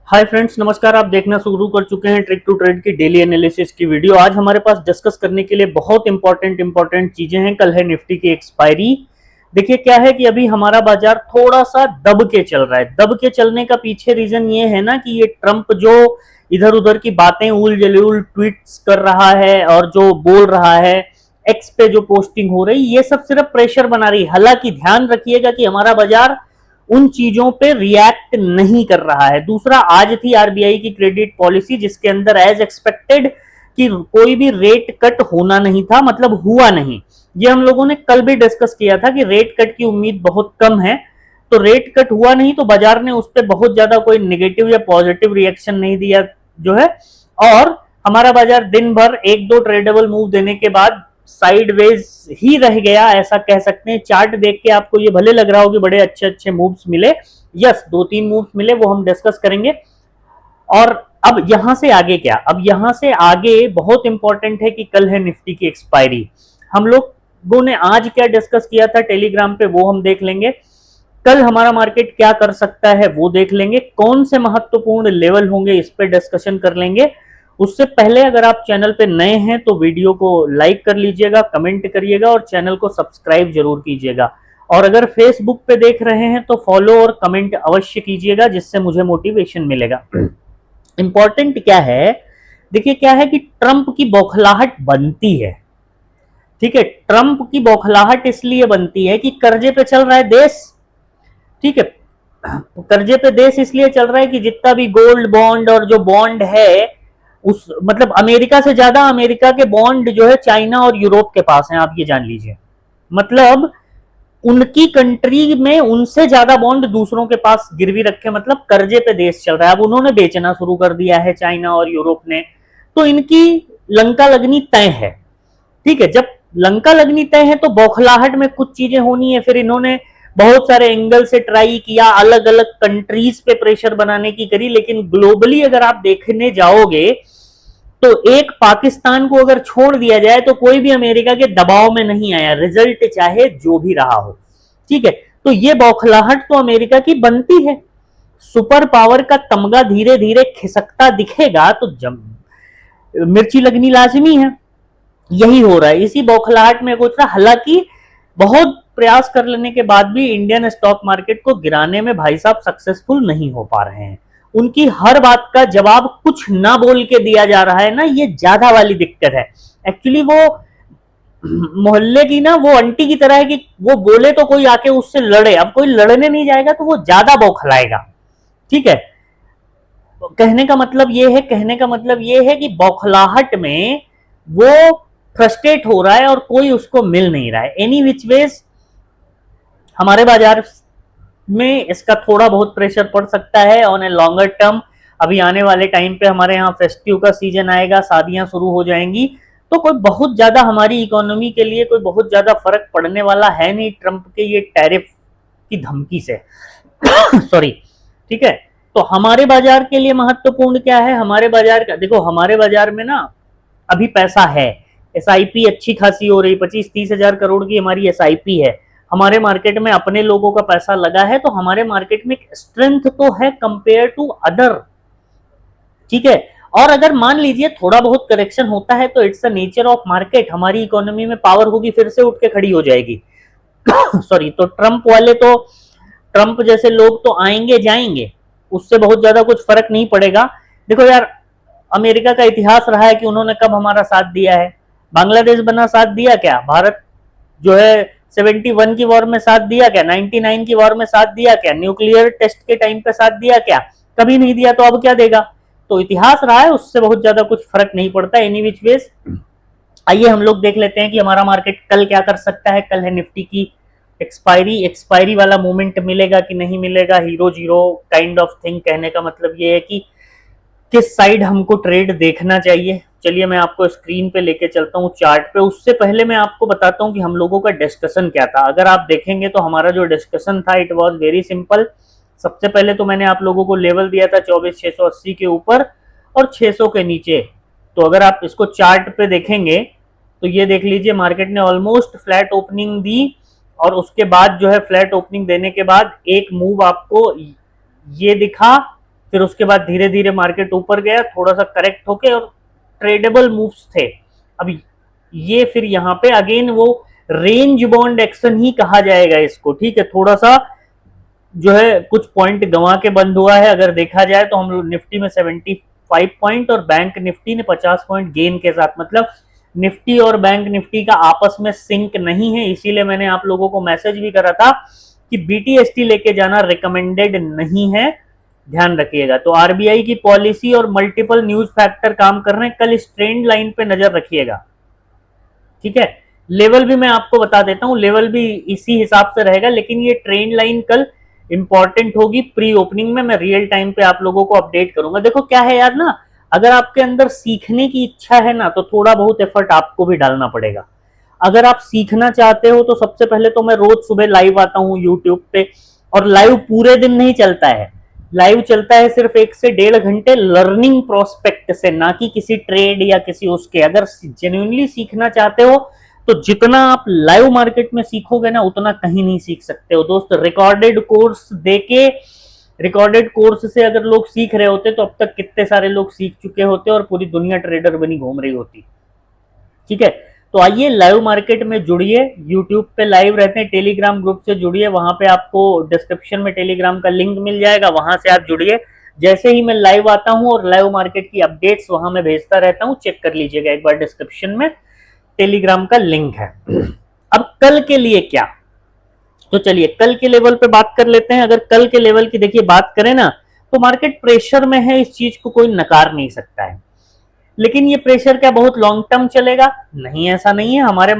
Hi friends, नमस्कार। आप देखना शुरू कर चुके हैं ट्रिक टू ट्रेड की डेली एनालिसिस की वीडियो। आज हमारे पास डिस्कस करने के लिए बहुत इंपॉर्टेंट चीजें हैं। कल है निफ्टी की एक्सपायरी। देखिए क्या है कि अभी हमारा बाजार थोड़ा सा दब के चल रहा है। दब के चलने का पीछे रीजन ये है ना कि ये ट्रंप जो इधर उधर की बातें उल जलूल ट्वीट्स कर रहा है और जो बोल रहा है, एक्स पे जो पोस्टिंग हो रही, ये सब सिर्फ प्रेशर बना रही है। हालांकि ध्यान रखिएगा कि हमारा बाजार उन चीजों पे रिएक्ट नहीं कर रहा है। दूसरा, आज थी आरबीआई की क्रेडिट पॉलिसी जिसके अंदर एज एक्सपेक्टेड कि कोई भी रेट कट होना नहीं था, मतलब हुआ नहीं। ये हम लोगों ने कल भी डिस्कस किया था कि रेट कट की उम्मीद बहुत कम है, तो रेट कट हुआ नहीं तो बाजार ने उस पर बहुत ज्यादा कोई नेगेटिव या पॉजिटिव रिएक्शन नहीं दिया जो है। और हमारा बाजार दिन भर एक दो ट्रेडेबल मूव देने के बाद साइडवेज ही रह गया, ऐसा कह सकते हैं। चार्ट देख के आपको ये भले लग रहा हो कि बड़े अच्छे अच्छे मूव्स मिले, यस, दो तीन मूव्स मिले, वो हम डिस्कस करेंगे। और अब यहां से आगे क्या? अब यहां से आगे बहुत इंपॉर्टेंट है कि कल है निफ्टी की एक्सपायरी। हम लोगों ने आज क्या डिस्कस किया था टेलीग्राम पे, वो हम देख लेंगे। कल हमारा मार्केट क्या कर सकता है वो देख लेंगे। कौन से महत्वपूर्ण लेवल होंगे इस पे डिस्कशन कर लेंगे। उससे पहले अगर आप चैनल पे नए हैं तो वीडियो को लाइक कर लीजिएगा, कमेंट करिएगा और चैनल को सब्सक्राइब जरूर कीजिएगा। और अगर फेसबुक पे देख रहे हैं तो फॉलो और कमेंट अवश्य कीजिएगा, जिससे मुझे मोटिवेशन मिलेगा। इंपॉर्टेंट क्या है, देखिए क्या है कि ट्रंप की बौखलाहट बनती है। ठीक है, ट्रंप की बौखलाहट इसलिए बनती है कि कर्जे पे चल रहा है देश। ठीक है, कर्जे पे देश इसलिए चल रहा है कि जितना भी गोल्ड बॉन्ड और जो बॉन्ड है, उस मतलब अमेरिका से ज्यादा अमेरिका के बॉन्ड जो है चाइना और यूरोप के पास हैं, आप ये जान लीजिए। मतलब उनकी कंट्री में उनसे ज्यादा बॉन्ड दूसरों के पास गिरवी रखे, मतलब कर्जे पे देश चल रहा है। अब उन्होंने बेचना शुरू कर दिया है, चाइना और यूरोप ने, तो इनकी लंका लगनी तय है। ठीक है, जब लंका लगनी तय है तो बौखलाहट में कुछ चीजें होनी है। फिर इन्होंने बहुत सारे एंगल से ट्राई किया, अलग अलग कंट्रीज पे प्रेशर बनाने की करी, लेकिन ग्लोबली अगर आप देखने जाओगे तो एक पाकिस्तान को अगर छोड़ दिया जाए तो कोई भी अमेरिका के दबाव में नहीं आया, रिजल्ट चाहे जो भी रहा हो। ठीक है, तो ये बौखलाहट तो अमेरिका की बनती है। सुपर पावर का तमगा धीरे धीरे खिसकता दिखेगा तो जब मिर्ची लगनी लाजमी है। यही हो रहा है, इसी बौखलाहट में कुछ रहा। हालांकि बहुत प्रयास कर लेने के बाद भी इंडियन स्टॉक मार्केट को गिराने में भाई साहब सक्सेसफुल नहीं हो पा रहे हैं। उनकी हर बात का जवाब कुछ ना बोल के दिया जा रहा है ना, ये ज्यादा वाली दिक्कत है। एक्चुअली वो मोहल्ले की ना वो आंटी की तरह है कि वो बोले तो कोई आके उससे लड़े। अब कोई लड़ने नहीं जाएगा तो वो ज्यादा बौखलाएगा। ठीक है, कहने का मतलब ये है कि बौखलाहट में वो फ्रस्ट्रेट हो रहा है और कोई उसको मिल नहीं रहा है। एनी विच वेज हमारे बाजार में इसका थोड़ा बहुत प्रेशर पड़ सकता है ऑन ए लॉन्गर टर्म। अभी आने वाले टाइम पे हमारे यहाँ फेस्टिव का सीजन आएगा, शादियां शुरू हो जाएंगी, तो कोई बहुत ज्यादा हमारी इकोनॉमी के लिए कोई बहुत ज्यादा फर्क पड़ने वाला है नहीं ट्रंप के ये टैरिफ की धमकी से। सॉरी। ठीक है, तो हमारे बाजार के लिए महत्वपूर्ण क्या है? हमारे बाजार का देखो, हमारे बाजार में ना अभी पैसा है, एसआईपी अच्छी खासी हो रही, 25-30 हजार करोड़ की हमारी एसआईपी है। हमारे मार्केट में अपने लोगों का पैसा लगा है, तो हमारे मार्केट में स्ट्रेंथ तो है कंपेयर टू अदर। ठीक है, और अगर मान लीजिए थोड़ा बहुत करेक्शन होता है तो it's the nature of market. हमारी इकोनॉमी में पावर होगी, फिर से उठ के खड़ी हो जाएगी। सॉरी, तो ट्रंप जैसे लोग तो आएंगे जाएंगे, उससे बहुत ज्यादा कुछ फर्क नहीं पड़ेगा। देखो यार, अमेरिका का इतिहास रहा है कि उन्होंने कब हमारा साथ दिया है। बांग्लादेश बना साथ दिया क्या? भारत जो है 71 की वॉर में साथ दिया क्या? 99 की वॉर में साथ दिया क्या? न्यूक्लियर टेस्ट के टाइम पे साथ दिया क्या? कभी नहीं दिया, तो अब क्या देगा? तो इतिहास रहा है, उससे बहुत ज्यादा कुछ फर्क नहीं पड़ता। एनी विच वेज आइए हम लोग देख लेते हैं कि हमारा मार्केट कल क्या कर सकता है। कल है निफ्टी की एक्सपायरी वाला मूवमेंट मिलेगा कि नहीं मिलेगा, hero zero kind of thing. कहने का मतलब ये है कि किस साइड हमको ट्रेड देखना चाहिए। चलिए मैं आपको स्क्रीन पे लेके चलता हूँ चार्ट पे। उससे पहले मैं आपको बताता हूँ कि हम लोगों का डिस्कशन क्या था। अगर आप देखेंगे तो हमारा जो डिस्कशन था इट वाज वेरी सिंपल। सबसे पहले तो मैंने आप लोगों को लेवल दिया था 24,680 के ऊपर और 600 के नीचे। तो अगर आप इसको चार्ट पे देखेंगे तो ये देख लीजिए, मार्केट ने ऑलमोस्ट फ्लैट ओपनिंग दी और उसके बाद जो है फ्लैट ओपनिंग देने के बाद एक मूव आपको ये दिखा फिर उसके बाद धीरे धीरे मार्केट ऊपर गया, थोड़ा सा करेक्ट होके, और ट्रेडेबल मूव्स थे। अब ये फिर यहाँ पे अगेन वो रेंज बॉन्ड एक्शन ही कहा जाएगा इसको, ठीक है। थोड़ा सा जो है कुछ पॉइंट गंवा के बंद हुआ है, अगर देखा जाए तो हम लोग निफ्टी में 75 पॉइंट और बैंक निफ्टी ने 50 पॉइंट गेन के साथ, मतलब निफ्टी और बैंक निफ्टी का आपस में सिंक नहीं है, इसीलिए मैंने आप लोगों को मैसेज भी करा था कि बीटीएसटी लेके जाना रिकमेंडेड नहीं है, ध्यान रखिएगा। तो आरबीआई की पॉलिसी और मल्टीपल न्यूज फैक्टर काम कर रहे हैं, कल इस ट्रेंड लाइन पे नजर रखिएगा, ठीक है। लेवल भी मैं आपको बता देता हूं, लेवल भी इसी हिसाब से रहेगा, लेकिन ये ट्रेंड लाइन कल इंपॉर्टेंट होगी। प्री ओपनिंग में मैं रियल टाइम पे आप लोगों को अपडेट करूंगा। देखो क्या है यार ना, अगर आपके अंदर सीखने की इच्छा है ना, तो थोड़ा बहुत एफर्ट आपको भी डालना पड़ेगा। अगर आप सीखना चाहते हो तो सबसे पहले तो मैं रोज सुबह लाइव आता हूँ यूट्यूब पे, और लाइव पूरे दिन नहीं चलता है, लाइव चलता है सिर्फ 1 से 1.5 घंटे लर्निंग प्रोस्पेक्ट से, ना कि किसी ट्रेड या किसी उसके। अगर जेन्युइनली सीखना चाहते हो तो जितना आप लाइव मार्केट में सीखोगे ना, उतना कहीं नहीं सीख सकते हो दोस्त। रिकॉर्डेड कोर्स देके, रिकॉर्डेड कोर्स से अगर लोग सीख रहे होते तो अब तक कितने सारे लोग सीख चुके होते और पूरी दुनिया ट्रेडर बनी घूम रही होती, ठीक है। तो आइए लाइव मार्केट में जुड़िए, यूट्यूब पे लाइव रहते हैं, टेलीग्राम ग्रुप से जुड़िए, वहां पे आपको डिस्क्रिप्शन में टेलीग्राम का लिंक मिल जाएगा, वहां से आप जुड़िए। जैसे ही मैं लाइव आता हूं और लाइव मार्केट की अपडेट्स वहां मैं भेजता रहता हूं, चेक कर लीजिएगा एक बार, डिस्क्रिप्शन में टेलीग्राम का लिंक है। अब कल के लिए क्या, तो चलिए कल के लेवल पे बात कर लेते हैं। अगर कल के लेवल की देखिए बात करें ना, तो मार्केट प्रेशर में है, इस चीज को कोई नकार नहीं सकता है। लेकिन ये प्रेशर क्या बहुत लॉन्ग टर्म चलेगा? नहीं, ऐसा नहीं है। हमारा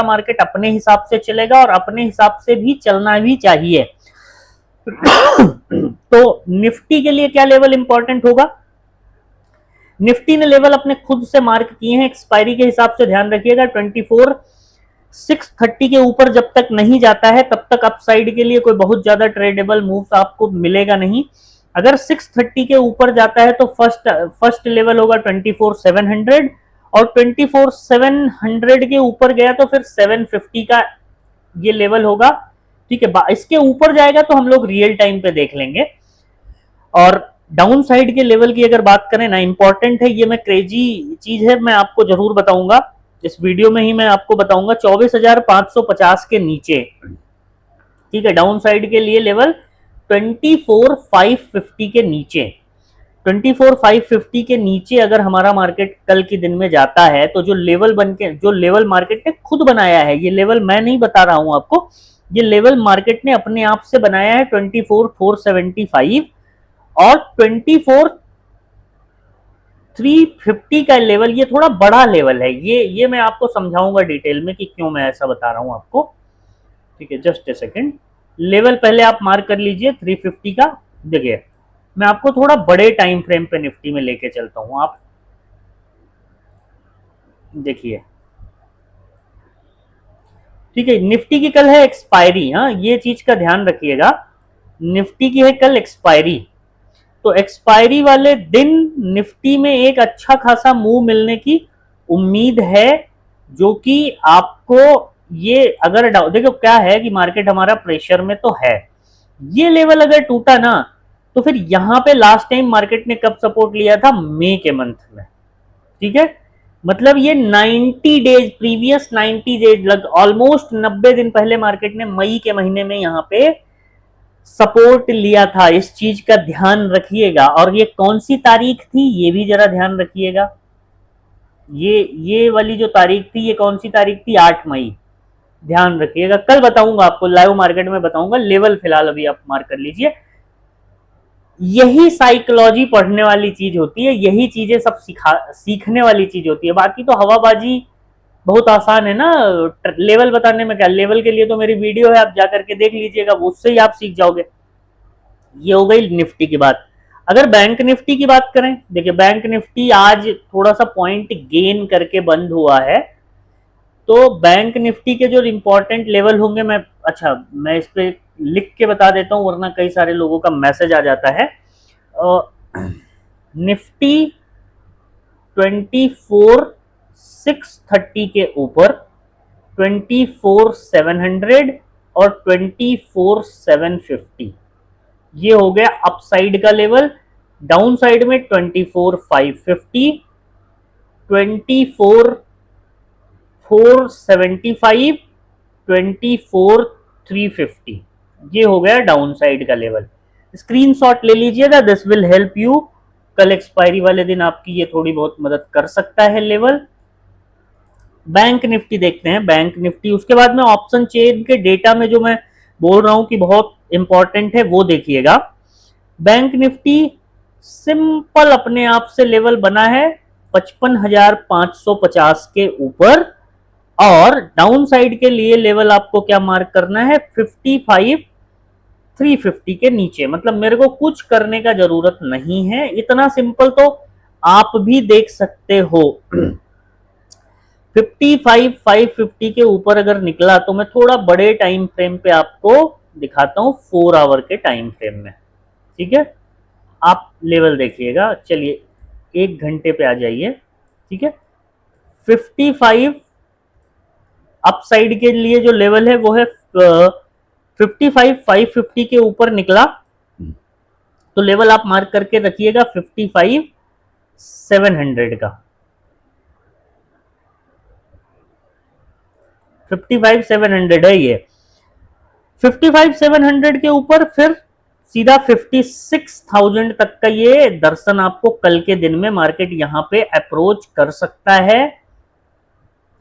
मार्केट अपने हिसाब से चलेगा और अपने हिसाब से भी चलना भी चाहिए। तो निफ्टी के लिए क्या लेवल इंपॉर्टेंट होगा? निफ्टी ने लेवल अपने खुद से मार्क किए हैं एक्सपायरी के हिसाब से, ध्यान रखिएगा। 24,630 के ऊपर जब तक नहीं जाता है तब तक अपसाइड के लिए कोई बहुत ज्यादा ट्रेडेबल मूव आपको मिलेगा नहीं। अगर 630 के ऊपर जाता है तो फर्स्ट लेवल होगा 24,700, और 24,700 के ऊपर गया तो फिर 750 का ये लेवल होगा, ठीक है। इसके ऊपर जाएगा तो हम लोग रियल टाइम पे देख लेंगे। और डाउन साइड के लेवल की अगर बात करें ना, इंपॉर्टेंट है ये, मैं क्रेजी चीज है, मैं आपको जरूर बताऊंगा इस वीडियो में ही, मैं आपको बताऊंगा 24,550 के नीचे, ठीक है। डाउन साइड के लिए लेवल 24,550 के नीचे, 24,550 के नीचे अगर हमारा मार्केट कल के दिन में जाता है तो जो लेवल मार्केट ने खुद बनाया है, ये लेवल मैं नहीं बता रहा हूं आपको, ये लेवल मार्केट ने अपने आप से बनाया है 24,475 और 24,350 का लेवल। ये थोड़ा बड़ा लेवल है, ये मैं आपको समझाऊंगा डिटेल में कि क्यों मैं ऐसा बता रहा हूं आपको, ठीक है। जस्ट ए सेकेंड, लेवल पहले आप मार्क कर लीजिए 350 का। देखिए मैं आपको थोड़ा बड़े टाइम फ्रेम पे निफ्टी में लेके चलता हूं, आप देखिए, ठीक है। निफ्टी की कल है एक्सपायरी, हाँ ये चीज का ध्यान रखिएगा, निफ्टी की है कल एक्सपायरी। तो एक्सपायरी वाले दिन निफ्टी में एक अच्छा खासा मूव मिलने की उम्मीद है, जो कि आपको ये अगर देखो क्या है कि मार्केट हमारा प्रेशर में तो है, ये लेवल अगर टूटा ना तो फिर यहां पे लास्ट टाइम मार्केट ने कब सपोर्ट लिया था? मई के मंथ में, ठीक है। मतलब ये 90 डेज, प्रीवियस 90 डेज, लग ऑलमोस्ट 90 दिन पहले मार्केट ने मई के महीने में यहां पे सपोर्ट लिया था। इस चीज का ध्यान रखिएगा। और ये कौन सी तारीख थी ये भी जरा ध्यान रखिएगा, ये वाली जो तारीख थी ये कौन सी तारीख थी? 8 मई, ध्यान रखिएगा। कल बताऊंगा आपको, लाइव मार्केट में बताऊंगा, लेवल फिलहाल अभी आप मार्क कर लीजिए। यही साइकोलॉजी पढ़ने वाली चीज होती है, यही चीजें सब सीखने वाली चीज होती है। बाकी तो हवाबाजी बहुत आसान है ना, लेवल बताने में क्या, लेवल के लिए तो मेरी वीडियो है, आप जाकर के देख लीजिएगा, उससे ही आप सीख जाओगे। ये हो गई निफ्टी की बात। अगर बैंक निफ्टी की बात करें, देखिए बैंक निफ्टी आज थोड़ा सा पॉइंट गेन करके बंद हुआ है, तो बैंक निफ्टी के जो इंपॉर्टेंट लेवल होंगे, मैं इस पे लिख के बता देता हूं, वरना कई सारे लोगों का मैसेज आ जाता है। निफ्टी 24,630 के ऊपर 24,700 और 24,750, ये हो गया अपसाइड का लेवल। डाउन साइड में 24,550, 24,475, 24,350, ये हो गया डाउन साइड का लेवल। स्क्रीनशॉट ले लीजिएगा, दिस विल हेल्प यू। कल एक्सपायरी वाले दिन आपकी ये थोड़ी बहुत मदद कर सकता है लेवल। बैंक निफ्टी देखते हैं, बैंक निफ्टी। उसके बाद में ऑप्शन चेन के डेटा में जो मैं बोल रहा हूं कि बहुत इंपॉर्टेंट है, वो देखिएगा। बैंक निफ्टी सिंपल अपने आप से लेवल बना है 55,550 के ऊपर, और डाउन साइड के लिए लेवल आपको क्या मार्क करना है, 55,350 के नीचे। मतलब मेरे को कुछ करने का जरूरत नहीं है, इतना सिंपल तो आप भी देख सकते हो। 55,550 के ऊपर अगर निकला तो मैं थोड़ा बड़े टाइम फ्रेम पे आपको दिखाता हूं, 4 आवर के टाइम फ्रेम में। ठीक है, आप लेवल देखिएगा। चलिए 1 घंटे पे आ जाइए। ठीक है, 55 अप साइड के लिए जो लेवल है वो है 55,550 के ऊपर निकला तो लेवल आप मार्क करके रखिएगा 55,700 का। 55,700 है ये। 55,700 के ऊपर फिर सीधा 56,000 तक का ये दर्शन आपको कल के दिन में मार्केट यहां पे अप्रोच कर सकता है।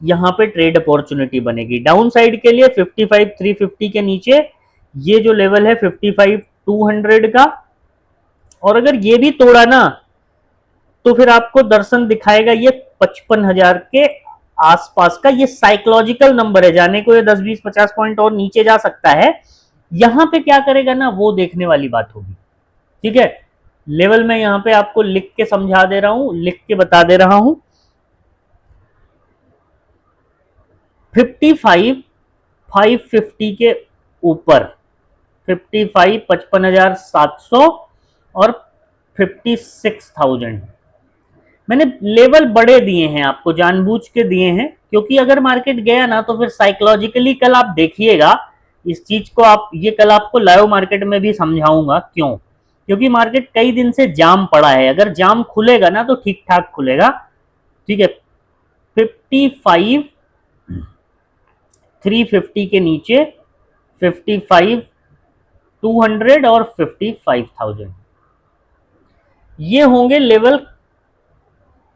यहां पे ट्रेड अपॉर्चुनिटी बनेगी। डाउन साइड के लिए 55,350 के नीचे ये जो लेवल है 55,200 का, और अगर ये भी तोड़ा ना तो फिर आपको दर्शन दिखाएगा ये 55,000 के आसपास का। ये साइकोलॉजिकल नंबर है, जाने को ये 10, 20, 50 पॉइंट और नीचे जा सकता है। यहां पे क्या करेगा ना, वो देखने वाली बात होगी। ठीक है, लेवल मैं यहां पे आपको लिख के समझा दे रहा हूं, लिख के बता दे रहा हूं। 55,550 के ऊपर 55, 55,700 और 56,000 मैंने लेवल बड़े दिए हैं आपको, जानबूझ के दिए हैं, क्योंकि अगर मार्केट गया ना तो फिर साइकोलॉजिकली कल आप देखिएगा इस चीज को। आप ये कल आपको लाइव मार्केट में भी समझाऊंगा क्यों, क्योंकि मार्केट कई दिन से जाम पड़ा है। अगर जाम खुलेगा ना तो ठीक ठाक खुलेगा। ठीक है, 55,350 के नीचे 55,200 और 55,000 ये होंगे लेवल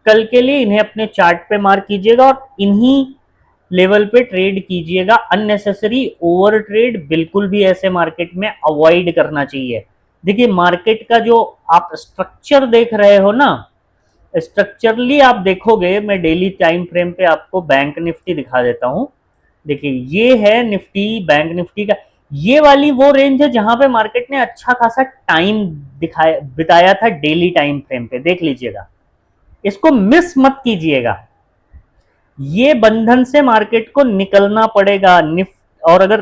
कल के लिए। इन्हें अपने चार्ट पे मार्क कीजिएगा और इन्हीं लेवल पे ट्रेड कीजिएगा। अननेसेसरी ओवर ट्रेड बिल्कुल भी ऐसे मार्केट में अवॉइड करना चाहिए। देखिए मार्केट का जो आप स्ट्रक्चर देख रहे हो ना, स्ट्रक्चरली आप देखोगे, मैं डेली टाइम फ्रेम पे आपको बैंक निफ्टी दिखा देता हूं। देखिए ये है निफ्टी, बैंक निफ्टी का ये वाली वो रेंज है जहां पे मार्केट ने अच्छा खासा टाइम दिखाया बिताया था डेली टाइम फ्रेम पे, देख लीजिएगा, इसको मिस मत कीजिएगा। ये बंधन से मार्केट को निकलना पड़ेगा। और अगर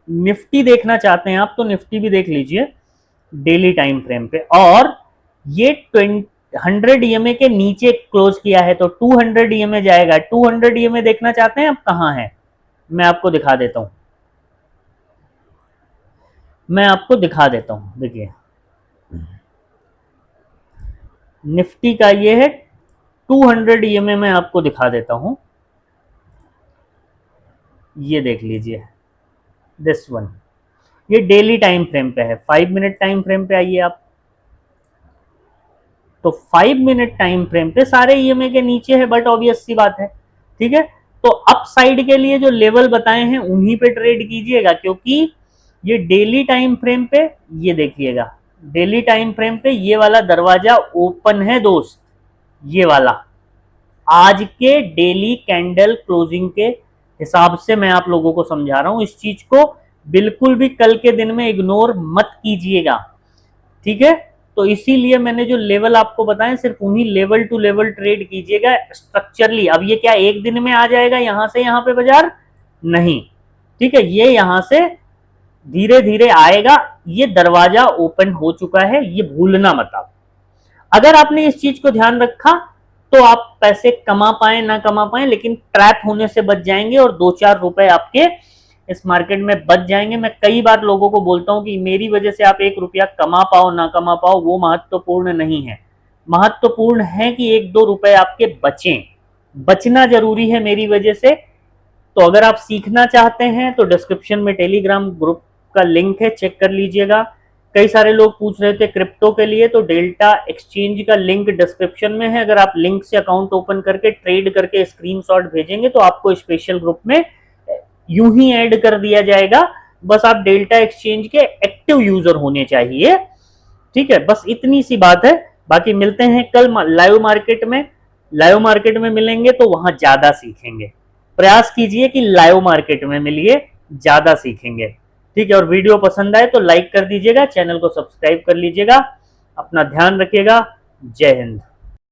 निफ्टी देखना चाहते हैं आप तो निफ्टी भी देख लीजिए डेली टाइम फ्रेम पे। और ये 100 ईएमए के नीचे क्लोज किया है तो 200 ईएमए जाएगा। 200 ईएमए देखना चाहते हैं, अब कहां है मैं आपको दिखा देता हूं। देखिए निफ्टी का ये है 200 ईएमए, मैं आपको दिखा देता हूं। ये देख लीजिए दिस वन, ये डेली टाइम फ्रेम पे है। 5 मिनट टाइम फ्रेम पे आइए आप, तो 5 मिनट टाइम फ्रेम पे सारे ईएमए के नीचे है, बट ऑब्वियस सी बात है। ठीक है, तो अप साइड के लिए जो लेवल बताए हैं उन्हीं पे ट्रेड कीजिएगा, क्योंकि ये डेली टाइम फ्रेम पे, ये देखिएगा डेली टाइम फ्रेम पे ये वाला दरवाजा ओपन है दोस्त। ये वाला आज के डेली कैंडल क्लोजिंग के हिसाब से मैं आप लोगों को समझा रहा हूं। इस चीज को बिल्कुल भी कल के दिन में इग्नोर मत कीजिएगा। ठीक है, तो इसीलिए मैंने जो लेवल आपको बताए सिर्फ उन्हीं लेवल टू लेवल ट्रेड कीजिएगा स्ट्रक्चरली। अब ये क्या एक दिन में आ जाएगा यहां से यहां पे बाजार? नहीं। ठीक है, ये यहां से धीरे धीरे आएगा। ये दरवाजा ओपन हो चुका है, ये भूलना मत आप। अगर आपने इस चीज को ध्यान रखा तो आप पैसे कमा पाए ना कमा पाए, लेकिन ट्रैप होने से बच जाएंगे और 2-4 रुपए आपके इस मार्केट में बच जाएंगे। मैं कई बार लोगों को बोलता हूं कि मेरी वजह से आप 1 रुपया कमा पाओ ना कमा पाओ वो महत्वपूर्ण नहीं है, महत्वपूर्ण है कि 1-2 रुपए आपके बचें, बचना जरूरी है मेरी वजह से। तो अगर आप सीखना चाहते हैं तो डिस्क्रिप्शन में टेलीग्राम ग्रुप का लिंक है, चेक कर लीजिएगा। कई सारे लोग पूछ रहे थे क्रिप्टो के लिए, तो डेल्टा एक्सचेंज का लिंक डिस्क्रिप्शन में है। अगर आप लिंक से अकाउंट ओपन करके ट्रेड करके स्क्रीनशॉट भेजेंगे तो आपको स्पेशल ग्रुप में यूं ही ऐड कर दिया जाएगा। बस आप डेल्टा एक्सचेंज के एक्टिव यूजर होने चाहिए, ठीक है, बस इतनी सी बात है। बाकी मिलते हैं कल लाइव मार्केट में। लाइव मार्केट में मिलेंगे तो वहां ज्यादा सीखेंगे। प्रयास कीजिए कि लाइव मार्केट में मिलिए, ज्यादा सीखेंगे, ठीक है। और वीडियो पसंद आए तो लाइक कर दीजिएगा, चैनल को सब्सक्राइब कर लीजिएगा। अपना ध्यान रखिएगा। जय हिंद।